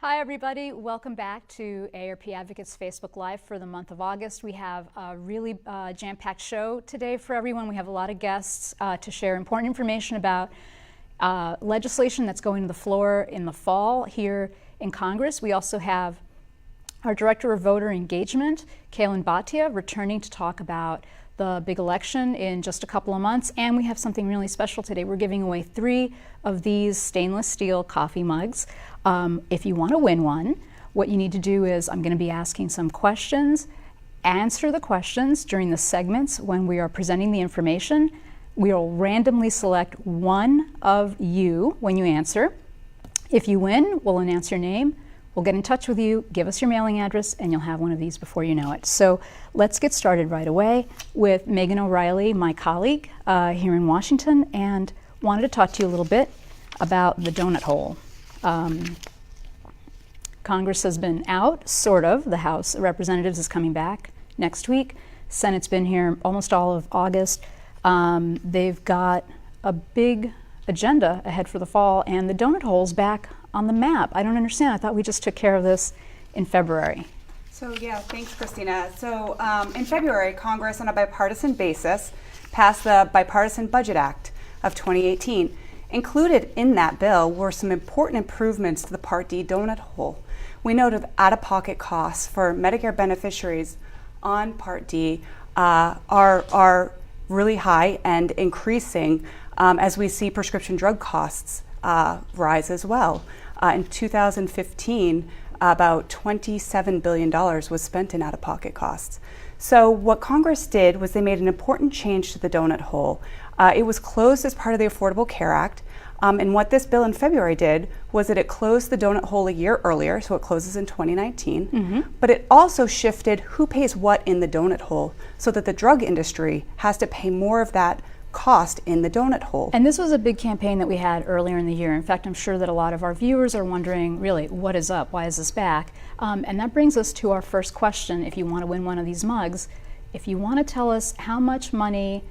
Hi everybody, welcome back to AARP Advocates Facebook Live for the month of August. We have a really jam-packed show today for everyone. We have a lot of guests to share important information about legislation that's going to the floor in the fall here in Congress. We also have our Director of Voter Engagement, Kaylin Bhatia, returning to talk about the big election in just a couple of months. And we have something really special today. We're giving away 3 of these stainless steel coffee mugs. If you want to win one, what you need to do is I'm going to be asking some questions. Answer the questions during the segments when we are presenting the information. We will randomly select one of you when you answer. If you win, we'll announce your name. We'll get in touch with you, give us your mailing address, and you'll have one of these before you know it. So let's get started right away with Megan O'Reilly, my colleague here in Washington, and wanted to talk to you a little bit about the donut hole. Congress has been out, sort of. The House of Representatives is coming back next week. Senate's been here almost all of August. They've got a big agenda ahead for the fall, and the donut hole's back on the map. I don't understand. I thought we just took care of this in February. So yeah, thanks, Christina. So in February, Congress, on a bipartisan basis, passed the Bipartisan Budget Act of 2018. Included in that bill were some important improvements to the Part D donut hole. We know that out-of-pocket costs for Medicare beneficiaries on Part D are really high and increasing as we see prescription drug costs rise as well. In 2015, about $27 billion was spent in out-of-pocket costs. So what Congress did was they made an important change to the donut hole. It was closed as part of the Affordable Care Act. And what this bill in February did was that it closed the donut hole a year earlier, so it closes in 2019. But it also shifted who pays what in the donut hole so that the drug industry has to pay more of that cost in the donut hole. And this was a big campaign that we had earlier in the year. In fact, I'm sure that a lot of our viewers are wondering, really, what is up? Why is this back? And that brings us to our first question. If you want to win one of these mugs, if you want to tell us how much money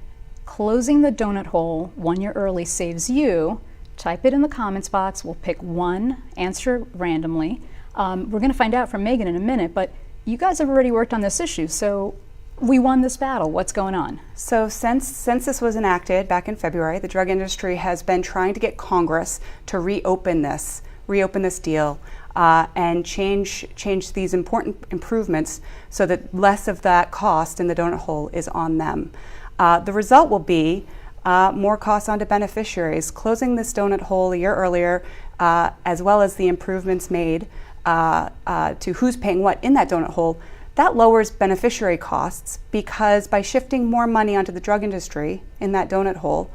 closing the donut hole 1 year early saves you, type it in the comments box. We'll pick one answer randomly. We're going to find out from Megan in a minute, but you guys have already worked on this issue, so we won this battle. What's going on? So since this was enacted back in February, the drug industry has been trying to get Congress to reopen this deal and change these important improvements so that less of that cost in the donut hole is on them. The result will be more costs onto beneficiaries. Closing this donut hole a year earlier, as well as the improvements made to who's paying what in that donut hole, that lowers beneficiary costs because by shifting more money onto the drug industry in that donut hole,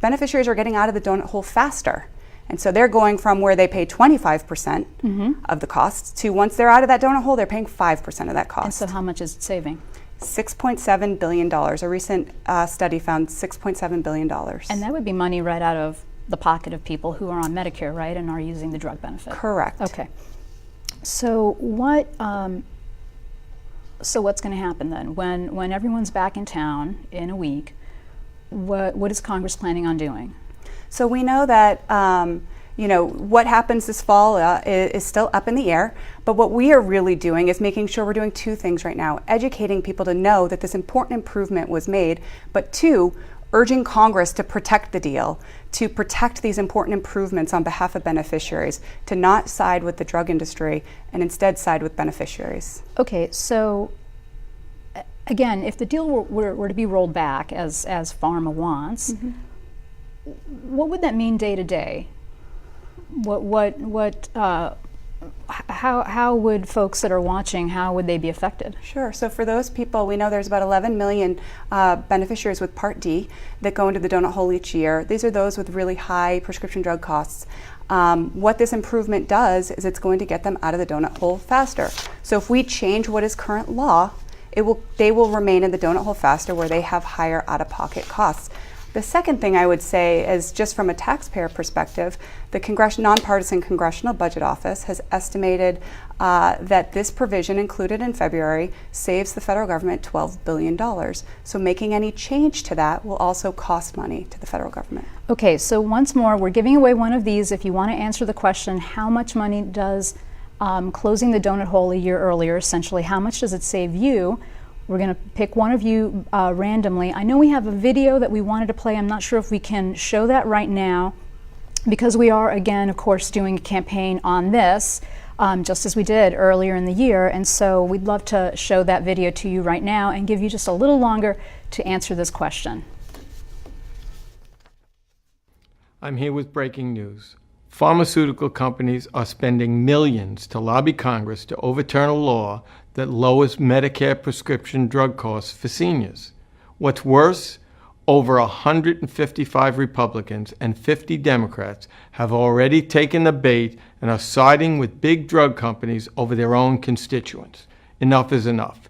beneficiaries are getting out of the donut hole faster. And so they're going from where they pay 25% of the costs to once they're out of that donut hole, they're paying 5% of that cost. And so how much is it saving? $6.7 billion. A recent study found $6.7 billion. And that would be money right out of the pocket of people who are on Medicare, right, and are using the drug benefit. Correct. Okay. So what's going to happen then? When everyone's back in town in a week, what is Congress planning on doing? So we know that What happens this fall is still up in the air, but what we are really doing is making sure we're doing two things right now: educating people to know that this important improvement was made, but two, urging Congress to protect the deal, to protect these important improvements on behalf of beneficiaries, to not side with the drug industry and instead side with beneficiaries. Okay, so again, if the deal were to be rolled back as Pharma wants, what would that mean day to day? How would folks that are watching, how would they be affected? Sure. So for those people, we know there's about 11 million beneficiaries with Part D that go into the donut hole each year. These are those with really high prescription drug costs. What this improvement does is it's going to get them out of the donut hole faster. So if we change what is current law, they will remain in the donut hole faster, where they have higher out-of-pocket costs. The second thing I would say is, just from a taxpayer perspective, the Nonpartisan Congressional Budget Office has estimated that this provision included in February saves the federal government $12 billion. So making any change to that will also cost money to the federal government. Okay, so once more, we're giving away one of these. If you want to answer the question, how much money does closing the donut hole a year earlier, essentially, how much does it save you? We're going to pick one of you randomly. I know we have a video that we wanted to play. I'm not sure if we can show that right now, because we are, again, of course, doing a campaign on this, just as we did earlier in the year. And so we'd love to show that video to you right now and give you just a little longer to answer this question. I'm here with breaking news. Pharmaceutical companies are spending millions to lobby Congress to overturn a law that lowers Medicare prescription drug costs for seniors. What's worse, over 155 Republicans and 50 Democrats have already taken the bait and are siding with big drug companies over their own constituents. Enough is enough.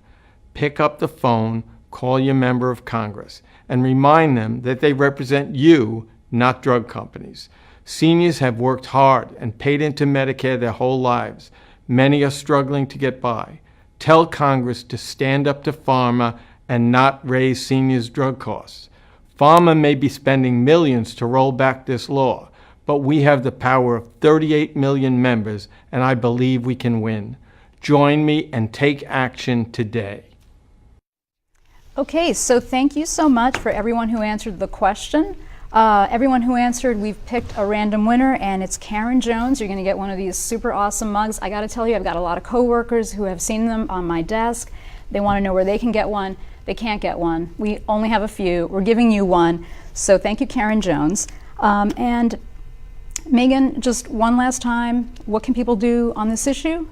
Pick up the phone, call your member of Congress, and remind them that they represent you, not drug companies. Seniors have worked hard and paid into Medicare their whole lives. Many are struggling to get by. Tell Congress to stand up to Pharma and not raise seniors' drug costs. Pharma may be spending millions to roll back this law, but we have the power of 38 million members, and I believe we can win. Join me and take action today. Okay, so thank you so much for everyone who answered the question. Everyone who answered, we've picked a random winner, and it's Karen Jones. You're going to get one of these super awesome mugs. I got to tell you, I've got a lot of coworkers who have seen them on my desk. They want to know where they can get one. They can't get one. We only have a few. We're giving you one. So thank you, Karen Jones. And Megan, just one last time, what can people do on this issue?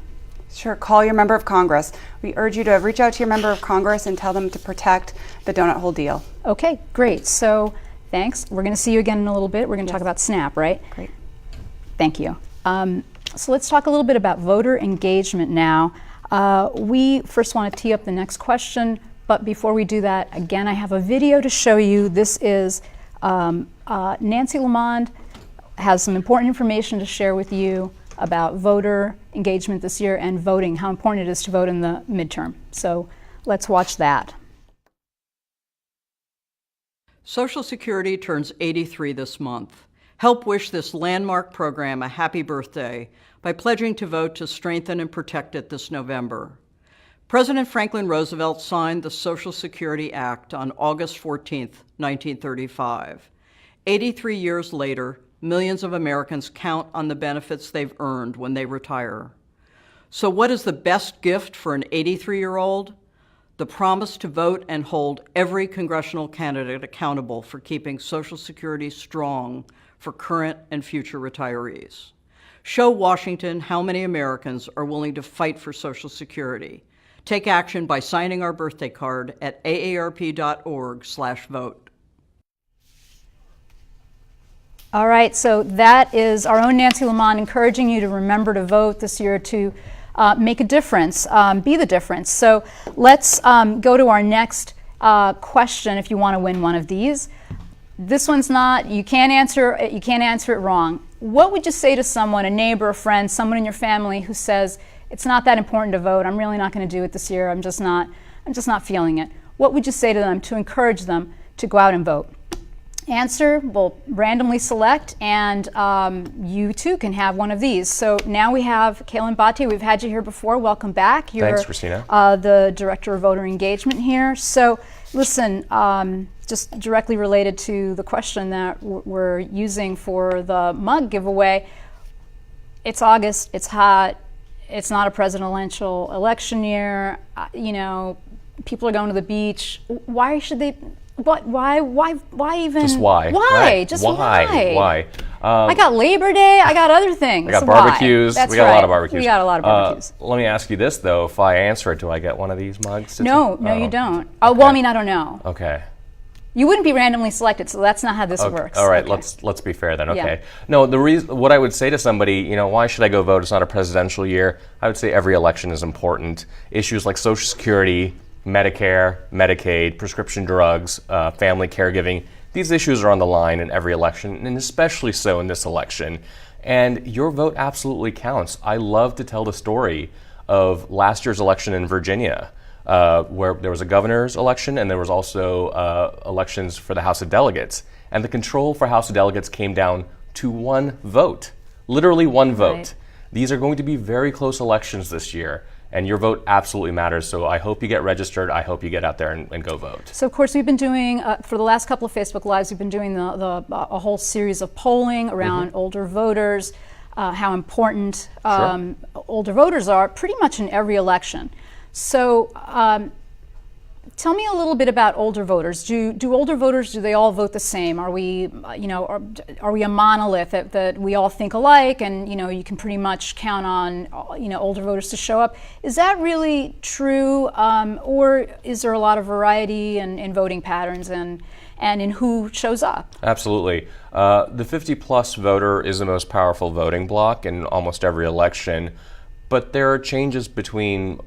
Sure, call your member of Congress. We urge you to reach out to your member of Congress and tell them to protect the donut hole deal. Okay, great. So thanks. We're going to see you again in a little bit. We're going to talk about SNAP, right? Great. Thank you. So let's talk a little bit about voter engagement now. We first want to tee up the next question, but before we do that, again, I have a video to show you. This is Nancy Lamond has some important information to share with you about voter engagement this year and voting, how important it is to vote in the midterm. So let's watch that. Social Security turns 83 this month. Help wish this landmark program a happy birthday by pledging to vote to strengthen and protect it this November. President Franklin Roosevelt signed the Social Security Act on August 14, 1935. 83 years later, millions of Americans count on the benefits they've earned when they retire. So what is the best gift for an 83-year-old? The promise to vote and hold every congressional candidate accountable for keeping Social Security strong for current and future retirees. Show Washington how many Americans are willing to fight for Social Security. Take action by signing our birthday card at aarp.org/vote. All right, so that is our own Nancy Lamond encouraging you to remember to vote this year, to make a difference, be the difference. So let's go to our next question if you want to win one of these. This one's not, you can't answer it wrong. What would you say to someone, a neighbor, a friend, someone in your family who says, it's not that important to vote, I'm really not going to do it this year, I'm just not feeling it? What would you say to them to encourage them to go out and vote? answer, we'll randomly select, and you too can have one of these. So now we have Kaylin Bhatia. We've had you here before. Welcome back. You're Thanks, Christina. The Director of Voter Engagement here. So listen, just directly related to the question that we're using for the mug giveaway, it's August, it's hot, it's not a presidential election year, people are going to the beach. Why should they? Why even? Just why? Why? Right. Just why? Why? I got Labor Day. I got other things. I got Why? barbecues. That's we got right. a lot of barbecues. We got a lot of barbecues. Let me ask you this though: if I answer it, do I get one of these mugs? No, you don't. Oh, well, I mean, I don't know. Okay. You wouldn't be randomly selected, so that's not how this works. All right, Okay. let's be fair then. Okay. Yeah. No, what I would say to somebody, why should I go vote? It's not a presidential year. I would say every election is important. Issues like Social Security, Medicare, Medicaid, prescription drugs, family caregiving, these issues are on the line in every election, and especially so in this election. And your vote absolutely counts. I love to tell the story of last year's election in Virginia, where there was a governor's election and there was also elections for the House of Delegates. And the control for House of Delegates came down to one vote, literally one vote. Right. These are going to be very close elections this year. And your vote absolutely matters. So I hope you get registered. I hope you get out there and go vote. So, of course, we've been doing, for the last couple of Facebook Lives, we've been doing a whole series of polling around older voters, how important older voters are pretty much in every election. So tell me a little bit about older voters. Do older voters, do they all vote the same? Are we, are we a monolith that we all think alike and, you can pretty much count on, older voters to show up? Is that really true? Or is there a lot of variety in voting patterns and in who shows up? Absolutely. The 50-plus voter is the most powerful voting bloc in almost every election. But there are changes between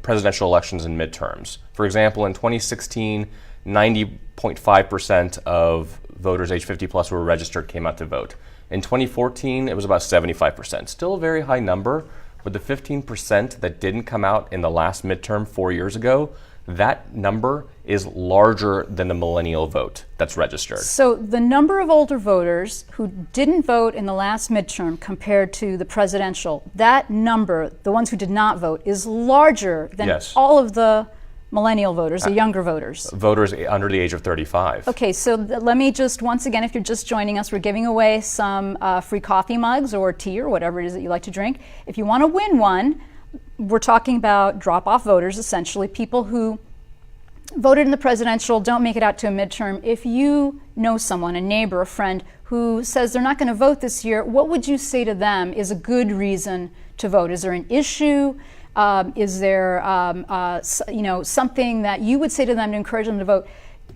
presidential elections and midterms. For example, in 2016, 90.5% of voters age 50 plus who were registered came out to vote. In 2014, it was about 75%. Still a very high number, but the 15% that didn't come out in the last midterm 4 years ago, that number is larger than the millennial vote that's registered. So the number of older voters who didn't vote in the last midterm compared to the presidential, that number, the ones who did not vote, is larger than all of the millennial voters, the younger voters. Voters under the age of 35. Okay, so let me just, once again, if you're just joining us, we're giving away some free coffee mugs or tea or whatever it is that you like to drink. If you want to win one, we're talking about drop-off voters, essentially, people who voted in the presidential, don't make it out to a midterm. If you know someone, a neighbor, a friend, who says they're not going to vote this year, what would you say to them is a good reason to vote? Is there an issue? Is there something that you would say to them to encourage them to vote?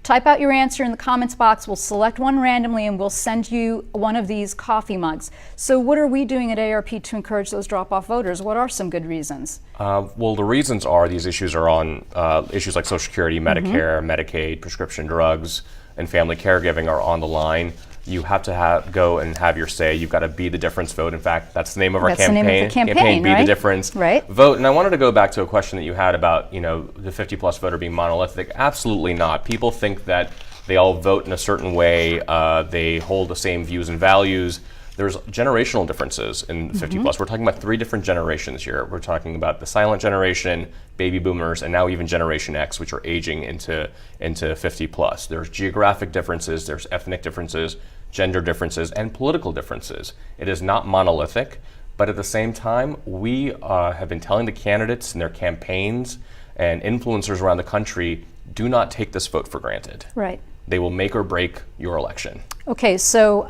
Type out your answer in the comments box. We'll select one randomly and we'll send you one of these coffee mugs. So what are we doing at AARP to encourage those drop-off voters? What are some good reasons? Well, the reasons are these issues are on issues like Social Security, Medicare, Medicaid, prescription drugs, and family caregiving are on the line. You have to go and have your say. You've got to be the difference vote. In fact, that's the name of our campaign. That's the name of the campaign, Be right? the difference vote. And I wanted to go back to a question that you had about, the 50-plus voter being monolithic. Absolutely not. People think that they all vote in a certain way. They hold the same views and values. There's generational differences in 50-plus. We're talking about 3 different generations here. We're talking about the silent generation, baby boomers, and now even Generation X, which are aging into 50-plus. There's geographic differences, there's ethnic differences, gender differences, and political differences. It is not monolithic, but at the same time, we have been telling the candidates and their campaigns and influencers around the country, do not take this vote for granted. Right. They will make or break your election. Okay, so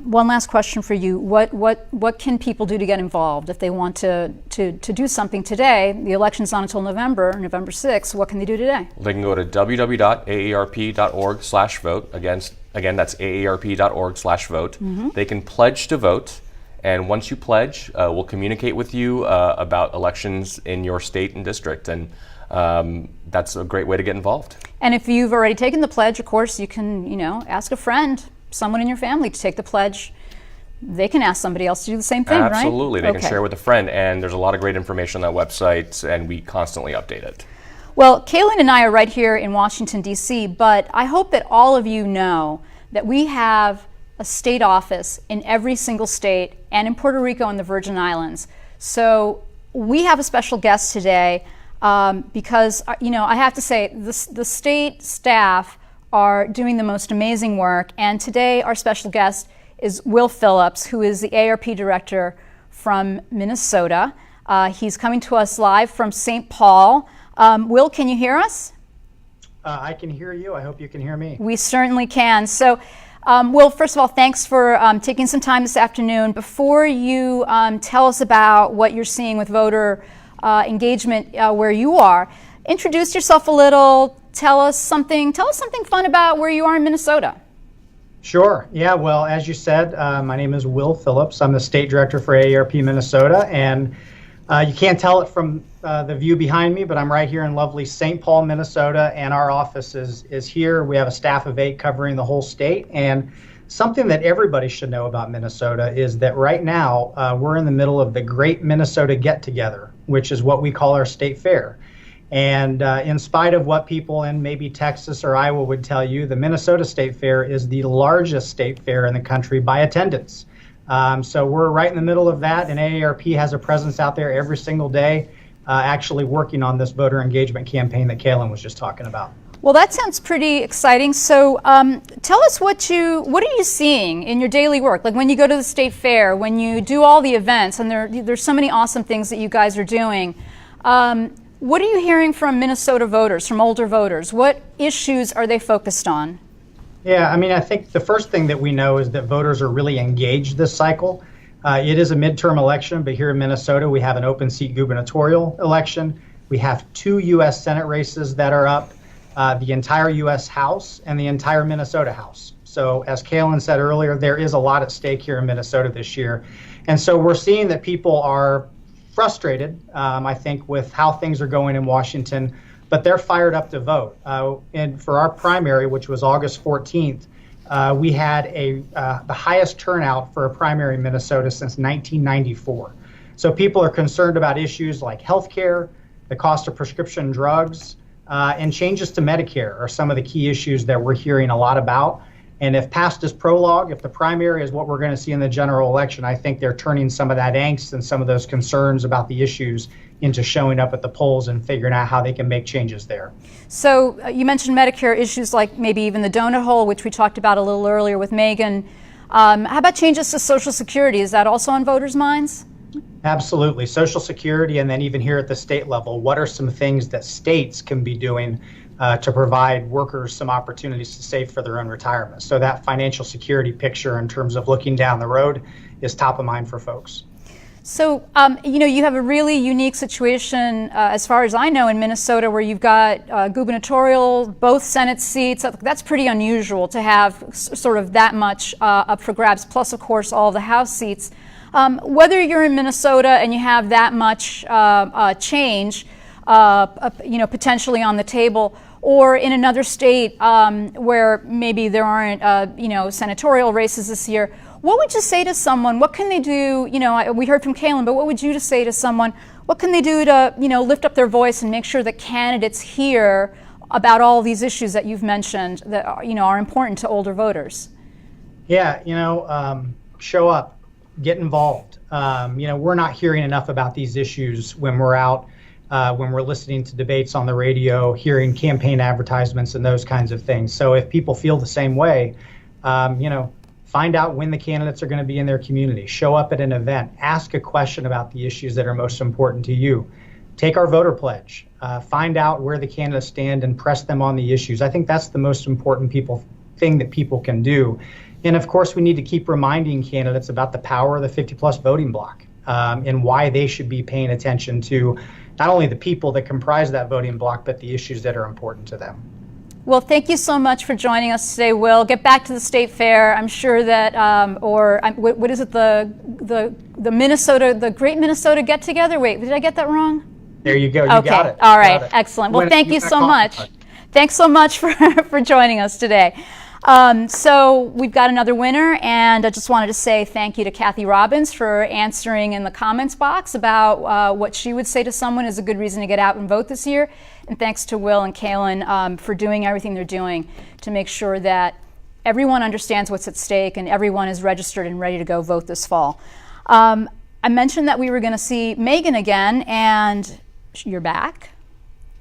one last question for you. What can people do to get involved if they want to do something today? The election's not until November 6th. What can they do today? They can go to www.aarp.org/vote. Again, that's aarp.org/vote. They can pledge to vote. And once you pledge, we'll communicate with you about elections in your state and district. And that's a great way to get involved. And if you've already taken the pledge, of course, you can, ask a friend, someone in your family to take the pledge. They can ask somebody else to do the same thing, right? Absolutely. They can share with a friend. And there's a lot of great information on that website, and we constantly update it. Well, Kaylin and I are right here in Washington, D.C., but I hope that all of you know that we have a state office in every single state and in Puerto Rico and the Virgin Islands. So we have a special guest today because, I have to say, the state staff are doing the most amazing work. And today our special guest is Will Phillips, who is the AARP director from Minnesota. He's coming to us live from St. Paul. Will, can you hear us? I can hear you. I hope you can hear me. We certainly can. So, Will, first of all, thanks for taking some time this afternoon. Before you tell us about what you're seeing with voter engagement where you are, introduce yourself a little. Tell us something fun about where you are in Minnesota. Sure. Yeah, well, as you said, my name is Will Phillips. I'm the state director for AARP Minnesota, and you can't tell it from the view behind me, but I'm right here in lovely St. Paul, Minnesota, and our office is here. We have a staff of 8 covering the whole state, and something that everybody should know about Minnesota is that right now we're in the middle of the Great Minnesota Get-Together, which is what we call our state fair. And in spite of what people in maybe Texas or Iowa would tell you, the Minnesota State Fair is the largest state fair in the country by attendance. So we're right in the middle of that, and AARP has a presence out there every single day, actually working on this voter engagement campaign that Kaylin was just talking about. Well, that sounds pretty exciting. So tell us what are you seeing in your daily work? Like when you go to the state fair, when you do all the events, and there's so many awesome things that you guys are doing. What are you hearing from Minnesota voters, from older voters? What issues are they focused on? Yeah, I mean, I think the first thing that we know is that voters are really engaged this cycle. It is a midterm election, but here in Minnesota, we have an open seat gubernatorial election. We have 2 U.S. Senate races that are up, the entire U.S. House and the entire Minnesota House. So as Kaylin said earlier, there is a lot at stake here in Minnesota this year. And so we're seeing that people are frustrated, I think, with how things are going in Washington, but they're fired up to vote. And for our primary, which was August 14th, we had the highest turnout for a primary in Minnesota since 1994. So people are concerned about issues like healthcare, the cost of prescription drugs, and changes to Medicare are some of the key issues that we're hearing a lot about. And if past is prologue, if the primary is what we're going to see in the general election, I think they're turning some of that angst and some of those concerns about the issues into showing up at the polls and figuring out how they can make changes there. So you mentioned Medicare issues like maybe even the donut hole, which we talked about a little earlier with Megan. How about changes to Social Security? Is that also on voters' minds? Absolutely. Social Security, and then even here at the state level, what are some things that states can be doing to provide workers some opportunities to save for their own retirement? So that financial security picture in terms of looking down the road is top of mind for folks. So, you have a really unique situation, as far as I know, in Minnesota, where you've got gubernatorial, both Senate seats. That's pretty unusual to have sort of that much up for grabs, plus, of course, all of the House seats. Whether you're in Minnesota and you have that much change, potentially on the table, or in another state where maybe there aren't, senatorial races this year, what would you say to someone? What can they do? We heard from Kaylin, but what would you say to someone? What can they do to, lift up their voice and make sure that candidates hear about all these issues that you've mentioned that are important to older voters? Yeah, show up, get involved. We're not hearing enough about these issues when we're out. When we're listening to debates on the radio, hearing campaign advertisements and those kinds of things. So if people feel the same way, find out when the candidates are going to be in their community. Show up at an event. Ask a question about the issues that are most important to you. Take our voter pledge. Find out where the candidates stand and press them on the issues. I think that's the most important thing that people can do. And of course, we need to keep reminding candidates about the power of the 50-plus voting block and why they should be paying attention to not only the people that comprise that voting block, but the issues that are important to them. Well, thank you so much for joining us today, Will. Get back to the state fair. I'm sure that, what is it, the Great Minnesota Get-Together? Wait, did I get that wrong? There you go. You okay. got it. All right. Excellent. Well, thank you so much. Thanks so much for joining us today. So we've got another winner, and I just wanted to say thank you to Kathy Robbins for answering in the comments box about what she would say to someone is a good reason to get out and vote this year. And thanks to Will and Kaylin for doing everything they're doing to make sure that everyone understands what's at stake and everyone is registered and ready to go vote this fall. I mentioned that we were going to see Megan again, and you're back.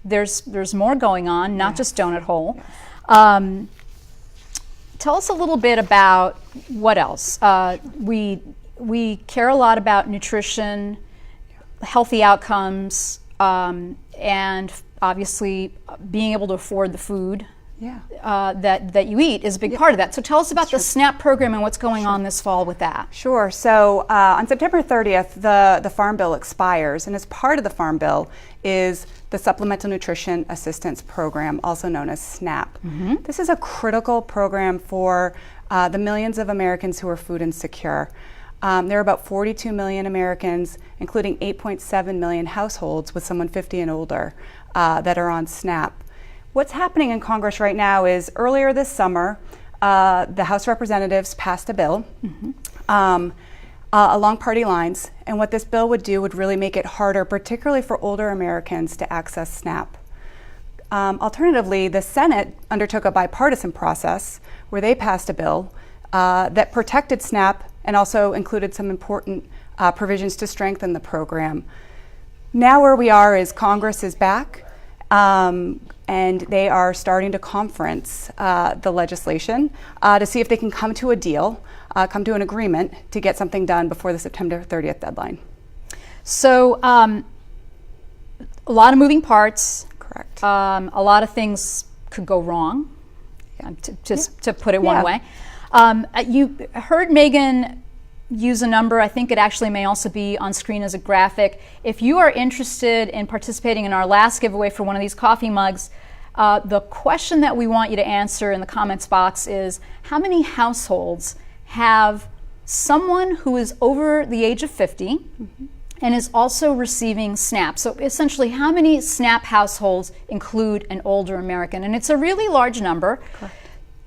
There's more going on, not just Donut Hole. Yes. Tell us a little bit about what else. We care a lot about nutrition, healthy outcomes, and obviously being able to afford the food that you eat is a big part of that. So tell us about the SNAP program and what's going on this fall with that. Sure. So on September 30th, the Farm Bill expires, and as part of the Farm Bill is the Supplemental Nutrition Assistance Program, also known as SNAP. Mm-hmm. This is a critical program for the millions of Americans who are food insecure. There are about 42 million Americans, including 8.7 million households with someone 50 and older that are on SNAP. What's happening in Congress right now is earlier this summer, the House of Representatives passed a bill along party lines, and what this bill would do would really make it harder, particularly for older Americans, to access SNAP. Alternatively, the Senate undertook a bipartisan process where they passed a bill that protected SNAP and also included some important provisions to strengthen the program. Now where we are is Congress is back, and they are starting to conference the legislation to see if they can come to a deal, come to an agreement to get something done before the September 30th deadline. So a lot of moving parts. Correct. A lot of things could go wrong, to put it one way. You heard Megan use a number. I think it actually may also be on screen as a graphic. If you are interested in participating in our last giveaway for one of these coffee mugs, the question that we want you to answer in the comments box is, how many households have someone who is over the age of 50 and is also receiving SNAP? So essentially, how many SNAP households include an older American? And it's a really large number. Correct.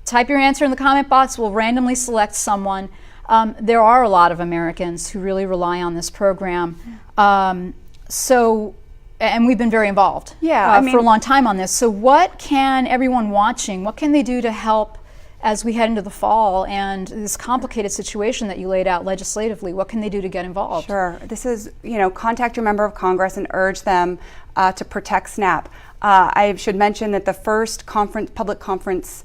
Type your answer in the comment box. We'll randomly select someone. There are a lot of Americans who really rely on this program. And we've been very involved for a long time on this. So what can everyone watching, what can they do to help as we head into the fall and this complicated situation that you laid out legislatively? What can they do to get involved? Sure. This is, contact your member of Congress and urge them to protect SNAP. I should mention that the first public conference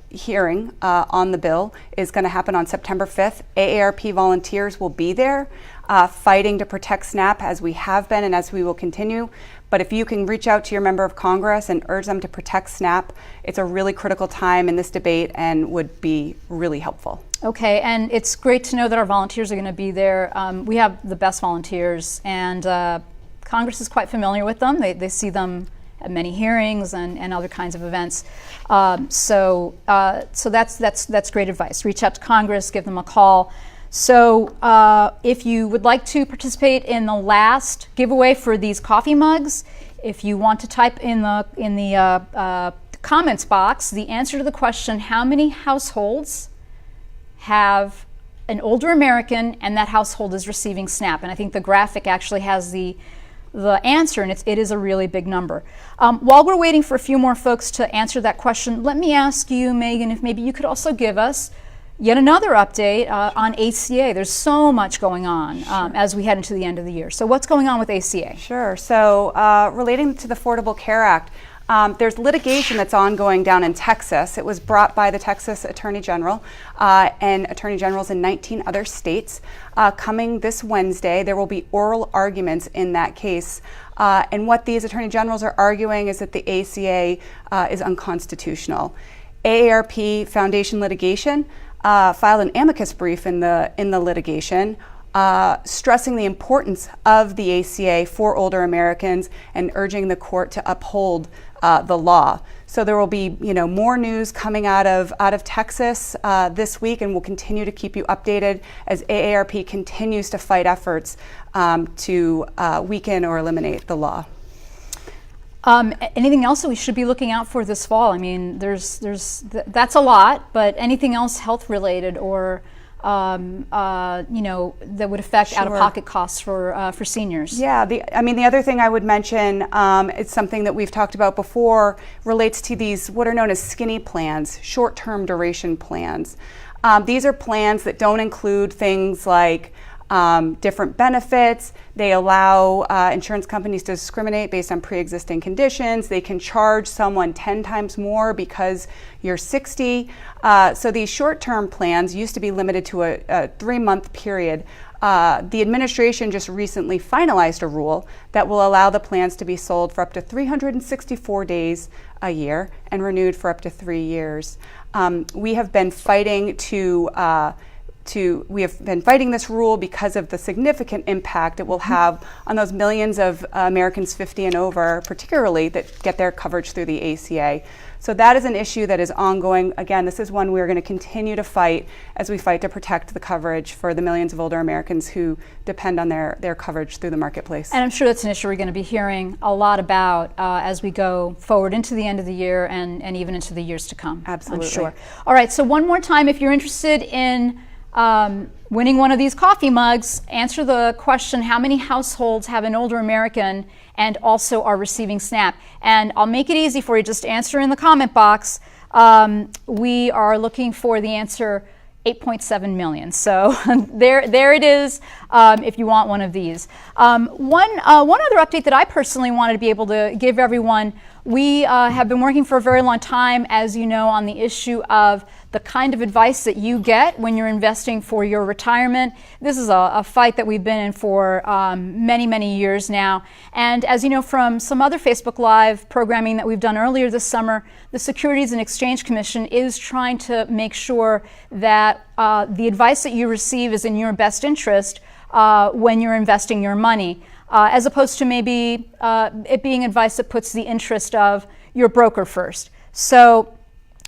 hearing on the bill is going to happen on September 5th. AARP volunteers will be there fighting to protect SNAP, as we have been and as we will continue. But if you can reach out to your member of Congress and urge them to protect SNAP, it's a really critical time in this debate and would be really helpful. Okay, and it's great to know that our volunteers are going to be there. We have the best volunteers, and Congress is quite familiar with them. They see them at many hearings and other kinds of events. So that's great advice. Reach out to Congress, give them a call. So if you would like to participate in the last giveaway for these coffee mugs, if you want to type in the comments box the answer to the question, how many households have an older American and that household is receiving SNAP? And I think the graphic actually has the answer, and it is a really big number. While we're waiting for a few more folks to answer that question, let me ask you, Megan, if maybe you could also give us yet another update on ACA. There's so much going on as we head into the end of the year. So what's going on with ACA? Sure. So relating to the Affordable Care Act, there's litigation that's ongoing down in Texas. It was brought by the Texas Attorney General and Attorney Generals in 19 other states. Coming this Wednesday, there will be oral arguments in that case. And what these Attorney Generals are arguing is that the ACA is unconstitutional. AARP Foundation Litigation filed an amicus brief in the litigation, stressing the importance of the ACA for older Americans and urging the court to uphold the law. So there will be, more news coming out of Texas this week, and we'll continue to keep you updated as AARP continues to fight efforts to weaken or eliminate the law. Anything else that we should be looking out for this fall? I mean, that's a lot, but anything else health related or that would affect out-of-pocket costs for seniors. Yeah, the other thing I would mention, it's something that we've talked about before, relates to these what are known as skinny plans, short-term duration plans. These are plans that don't include things like different benefits. They allow insurance companies to discriminate based on pre-existing conditions. They can charge someone 10 times more because you're 60. So these short-term plans used to be limited to a 3-month period. The administration just recently finalized a rule that will allow the plans to be sold for up to 364 days a year and renewed for up to 3 years. We have been fighting this rule because of the significant impact it will have on those millions of Americans 50 and over, particularly, that get their coverage through the ACA. So that is an issue that is ongoing. Again, this is one we're going to continue to fight as we fight to protect the coverage for the millions of older Americans who depend on their coverage through the marketplace. And I'm sure that's an issue we're going to be hearing a lot about as we go forward into the end of the year and even into the years to come. Absolutely. I'm sure. All right, so one more time, if you're interested in winning one of these coffee mugs, answer the question, how many households have an older American and also are receiving SNAP? And I'll make it easy for you, just answer in the comment box. We are looking for the answer 8.7 million. So there it is if you want one of these. One other update that I personally wanted to be able to give everyone, we have been working for a very long time, as you know, on the issue of the kind of advice that you get when you're investing for your retirement. This is a fight that we've been in for many, many years now. And as you know from some other Facebook Live programming that we've done earlier this summer, the Securities and Exchange Commission is trying to make sure that the advice that you receive is in your best interest when you're investing your money, as opposed to maybe it being advice that puts the interest of your broker first. So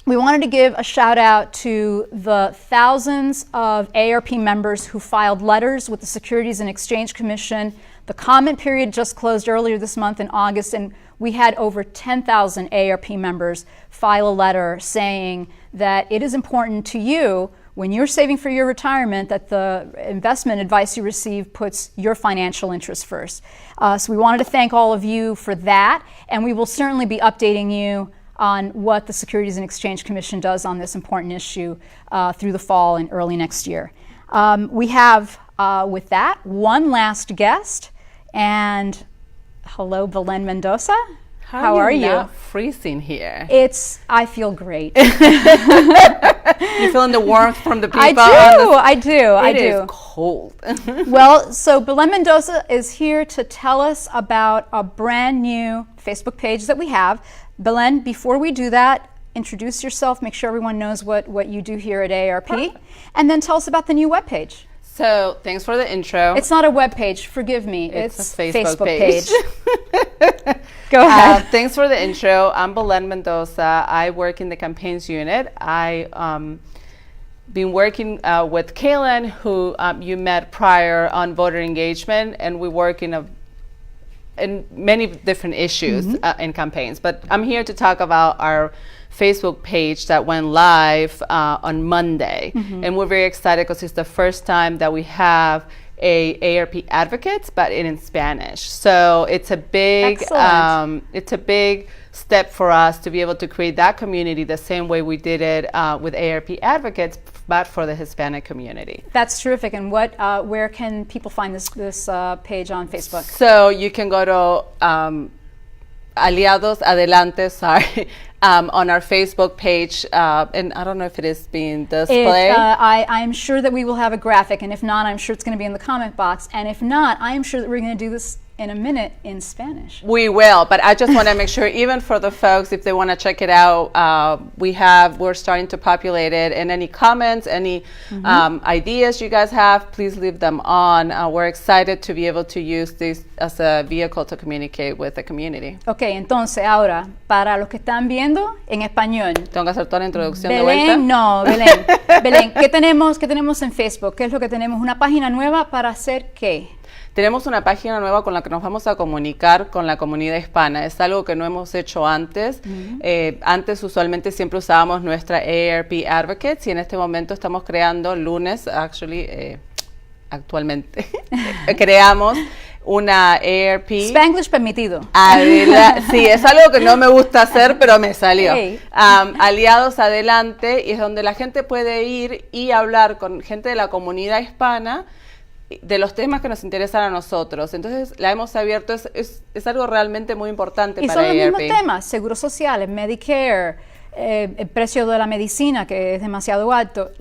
we wanted to give a shout out to the thousands of AARP members who filed letters with the Securities and Exchange Commission. The comment period just closed earlier this month in August, and we had over 10,000 AARP members file a letter saying that it is important to you when you're saving for your retirement that the investment advice you receive puts your financial interests first. So we wanted to thank all of you for that, and we will certainly be updating you on what the Securities and Exchange Commission does on this important issue through the fall and early next year. We have, with that, one last guest, and hello, Belen Mendoza. How are you? Not freezing here. I feel great. You feeling the warmth from the people? I do. It is cold. Well, so Belen Mendoza is here to tell us about a brand new Facebook page that we have. Belen, before we do that, introduce yourself, make sure everyone knows what you do here at AARP, and then tell us about the new webpage. So, thanks for the intro. It's not a webpage, forgive me. It's a Facebook page. Go ahead. Thanks for the intro. I'm Belen Mendoza. I work in the campaigns unit. I been working with Kaylin, who you met prior on voter engagement, and we work in many different issues in campaigns. But I'm here to talk about our Facebook page that went live on Monday. And we're very excited because it's the first time that we have a AARP advocates, but in Spanish. So it's a big step for us to be able to create that community the same way we did it with AARP advocates, but for the Hispanic community. That's terrific. And where can people find this page on Facebook? So you can go to Aliados Adelante, on our Facebook page, and I don't know if it is being displayed. I'm sure that we will have a graphic, and if not, I'm sure it's going to be in the comment box, and if not, I am sure that we're going to do this in a minute in Spanish. We will, but I just want to make sure, even for the folks, if they want to check it out, we're starting to populate it, and any comments, any ideas you guys have, please leave them on. We're excited to be able to use this as a vehicle to communicate with the community. Okay, entonces ahora, para los que están viendo en español. Tengo que hacer toda la introducción de Belén, vuelta. no, Belén. Belén, ¿qué tenemos en Facebook? ¿Qué es lo que tenemos? ¿Una página nueva para hacer qué? Tenemos una página nueva con la que nos vamos a comunicar con la comunidad hispana. Es algo que no hemos hecho antes. Antes usualmente siempre usábamos nuestra AARP Advocates y en este momento estamos creando lunes, actualmente, creamos una AARP. Spanglish permitido. Sí, es algo que no me gusta hacer, pero me salió. Hey. Aliados Adelante, y es donde la gente puede ir y hablar con gente de la comunidad hispana de los temas que nos interesan a nosotros. Entonces la hemos abierto, es algo realmente muy importante Y para son los AARP. mismos temas, seguros sociales, Medicare, el precio de la medicina que es demasiado alto.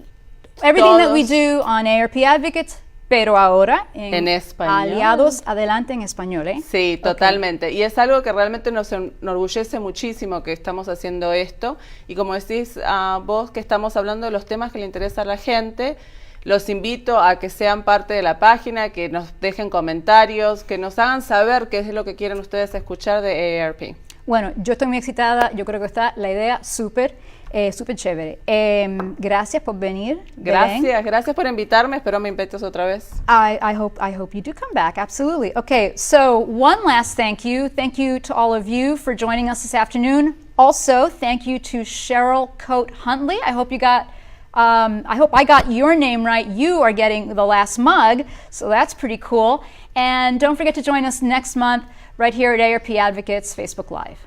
Everything that we do on AARP Advocates, pero ahora En español. Aliados Adelante en español, ¿eh? Sí, totalmente. Y es algo que realmente nos enorgullece muchísimo que estamos haciendo esto. Y como decís vos, que estamos hablando de los temas que le interesan a la gente, los invito a que sean parte de la página, que nos dejen comentarios, que nos hagan saber qué es lo que quieren ustedes escuchar de AARP. Bueno, yo estoy muy excitada, yo creo que está la idea súper chévere. Gracias por venir. Belén. Gracias por invitarme. Espero me invites otra vez. I hope you do come back. Absolutely. Okay, so one last thank you. Thank you to all of you for joining us this afternoon. Also, thank you to Cheryl Coate Huntley. I hope I got your name right. You are getting the last mug, so that's pretty cool. And don't forget to join us next month right here at AARP Advocates Facebook Live.